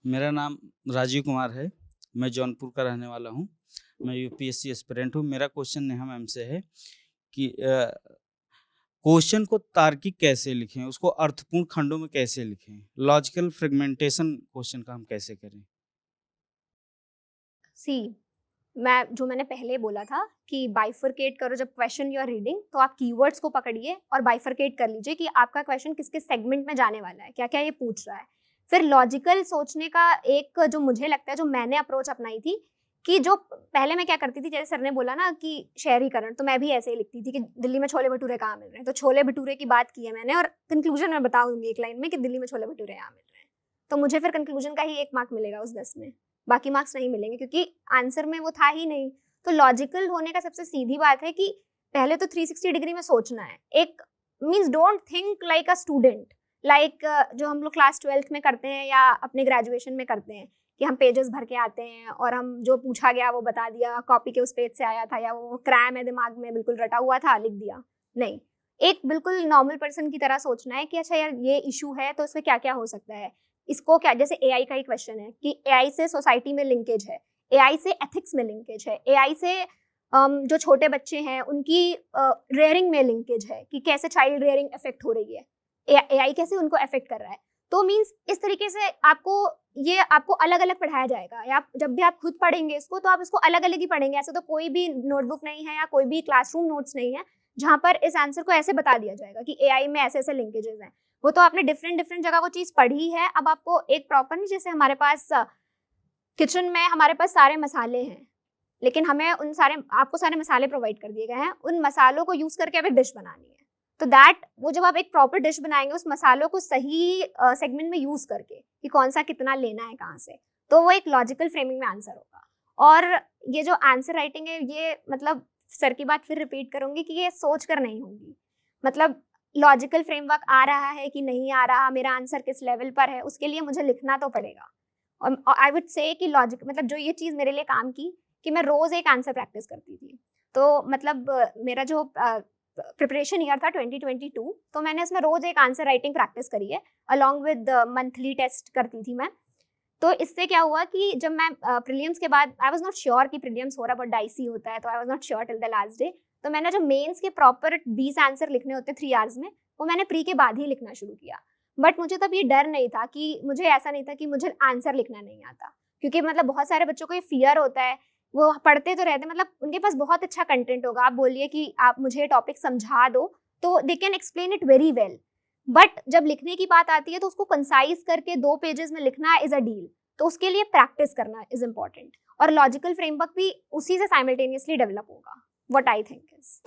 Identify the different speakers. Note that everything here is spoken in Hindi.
Speaker 1: मेरा नाम राजीव कुमार है। मैं जौनपुर का रहने वाला हूँ। मैं यूपीएससी एस्पिरेंट हूँ। मेरा क्वेश्चन नेहा मैम से है कि क्वेश्चन को तार्किक कैसे लिखें, उसको अर्थपूर्ण खंडों में कैसे लिखें, लॉजिकल फ्रेगमेंटेशन क्वेश्चन का हम कैसे करें?
Speaker 2: सी मैंने पहले बोला था कि बाइफरकेट करो जब क्वेश्चन यू आर रीडिंग, तो आप कीवर्ड्स को पकड़िए और बाइफरकेट कर लीजिए कि आपका क्वेश्चन किस किस सेगमेंट में जाने वाला है, क्या क्या ये पूछ रहा है। फिर लॉजिकल सोचने का एक जो मुझे लगता है, जो मैंने अप्रोच अपनाई थी, कि जो पहले मैं क्या करती थी, जैसे सर ने बोला ना कि शहरीकरण, तो मैं भी ऐसे ही लिखती थी कि दिल्ली में छोले भटूरे कहाँ मिल रहे हैं, तो छोले भटूरे की बात की है मैंने, और कंक्लूजन मैं बताऊंगी एक लाइन में कि दिल्ली में छोले भटूरे यहाँ मिल रहे हैं। तो मुझे फिर कंक्लूजन का ही 1 मार्क मिलेगा उस 10 में, बाकी मार्क्स नहीं मिलेंगे क्योंकि आंसर में वो था ही नहीं। तो लॉजिकल होने का सबसे सीधी बात है कि पहले तो 360 डिग्री में सोचना है। एक means don't think like a student, like जो हम लोग क्लास 12th में करते हैं या अपने ग्रेजुएशन में करते हैं कि हम पेजेस भर के आते हैं और हम जो पूछा गया वो बता दिया, कॉपी के उस पेज से आया था या वो क्रैम है दिमाग में, बिल्कुल रटा हुआ था, लिख दिया। नहीं, एक बिल्कुल नॉर्मल पर्सन की तरह सोचना है कि अच्छा यार ये इशू है तो इसमें क्या क्या हो सकता है। इसको क्या, जैसे एआई का ही क्वेश्चन है कि एआई से सोसाइटी में लिंकेज है, एआई से एथिक्स में लिंकेज है, एआई से जो छोटे बच्चे हैं उनकी रेयरिंग में लिंकेज है कि कैसे चाइल्ड रेयरिंग इफेक्ट हो रही है, एआई कैसे उनको इफेक्ट कर रहा है। तो मीन्स इस तरीके से आपको अलग अलग पढ़ाया जाएगा, या जब भी आप खुद पढ़ेंगे इसको तो आप इसको अलग अलग ही पढ़ेंगे। ऐसे तो कोई भी नोटबुक नहीं है या कोई भी क्लासरूम नोट्स नहीं है जहाँ पर इस आंसर को ऐसे बता दिया जाएगा कि एआई में ऐसे ऐसे लिंकेजेस हैं। वो तो आपने डिफरेंट डिफरेंट जगह वो चीज पढ़ी है। अब आपको एक प्रॉपर नहीं, जैसे हमारे पास किचन में हमारे पास सारे मसाले हैं, लेकिन हमें आपको सारे मसाले प्रोवाइड कर दिए गए हैं, उन मसालों को यूज करके अब एक डिश बनानी है। तो वो जब आप एक प्रॉपर डिश बनाएंगे उस मसालों को सही सेगमेंट में यूज करके कि कौन सा कितना लेना है कहाँ से, तो वो एक लॉजिकल फ्रेमिंग में आंसर होगा। और ये जो आंसर राइटिंग है, ये मतलब सर की बात फिर रिपीट करूंगी कि ये सोच कर नहीं होगी। मतलब लॉजिकल फ्रेमवर्क आ रहा है कि नहीं आ रहा, मेरा आंसर किस लेवल पर है, उसके लिए मुझे लिखना तो पड़ेगा। और आई वुड से कि लॉजिक, मतलब जो ये चीज़ मेरे लिए काम की कि मैं रोज़ एक आंसर प्रैक्टिस करती थी। तो मतलब मेरा जो प्रिपरेशन ईयर था 2022, तो मैंने इसमें रोज़ एक आंसर राइटिंग प्रैक्टिस करी है, अलॉन्ग विद मंथली टेस्ट करती थी मैं। तो इससे क्या हुआ कि जब मैं प्रीलिम्स के बाद, आई वाज नॉट श्योर कि प्रीलिम्स हो रहा बहुत डाइसी होता है, तो I was not sure till the last day. तो मैंने जो मेंस के प्रॉपर 20 आंसर लिखने होते 3 आवर्स में, वो मैंने प्री के बाद ही लिखना शुरू किया। बट मुझे तब ये डर नहीं था, कि मुझे ऐसा नहीं था कि मुझे आंसर लिखना नहीं आता, क्योंकि मतलब बहुत सारे बच्चों को ये फियर होता है, वो पढ़ते तो रहते, मतलब उनके पास बहुत अच्छा कंटेंट होगा, आप बोलिए कि आप मुझे टॉपिक समझा दो तो they can explain it very well. But जब लिखने की बात आती है तो उसको कंसाइज करके 2 पेजेस में लिखना इज अ डील। तो उसके लिए प्रैक्टिस करना इज इम्पॉर्टेंट, और लॉजिकल फ्रेमवर्क भी उसी से साइमल्टेनियसली डेवलप होगा, व्हाट आई थिंक इज।